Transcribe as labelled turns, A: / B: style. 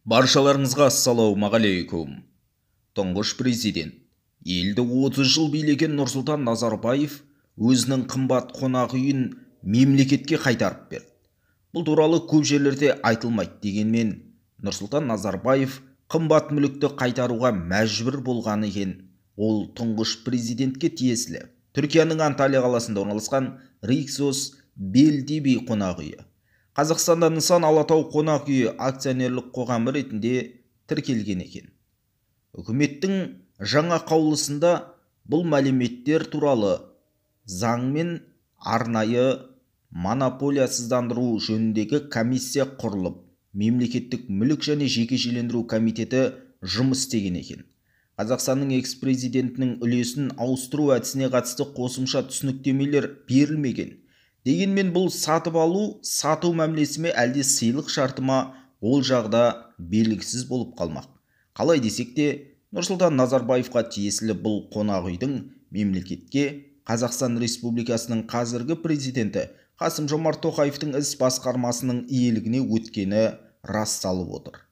A: Баршаларыңызға ассалаумағалейкум. Тұңғыш президент, елді 30 жыл билеген Нұрсұлтан Назарбаев өзінің қымбат қонақ үйін мемлекетке қайтарып берді. Бұл туралы көп жерлерде айтылмайды, дегенмен Нұрсұлтан Назарбаев қымбат мүлікті қайтаруға мәжбүр болған екен. Ол тұңғыш президентке тиесілі Түркияның Анталия қаласында орналасқан Риксос Белдиби қонақ үйі. Қазақстанда нысан Алатау қонақ үйі акционерлік қоғамы ретінде тіркелген екен. Үкіметтің жаңа қаулысында бұл мәліметтер туралы заңмен арнайы монополиясыздандыру жөніндегі комиссия құрылып, мемлекеттік мүлік және жекешелендіру комитеті жұмыс істеген екен. Қазақстанның экс-президентінің үлесін ауыстыру әдісіне қатысты қосымша түсініктемелер берілмеген. Дегенмен бұл сатып алу, сату мәмілесі ме әлде сыйлық шарты ма, ол жағда белгісіз болып қалмақ. Қалай десек те, Нұрсұлтан Назарбаевқа тиесілі бұл қонақ үйдің мемлекетке Қазақстан Республикасының қазіргі президенті Қасым-Жомарт Тоқаевтың іс басқармасының иелігіне өткені расталып отыр.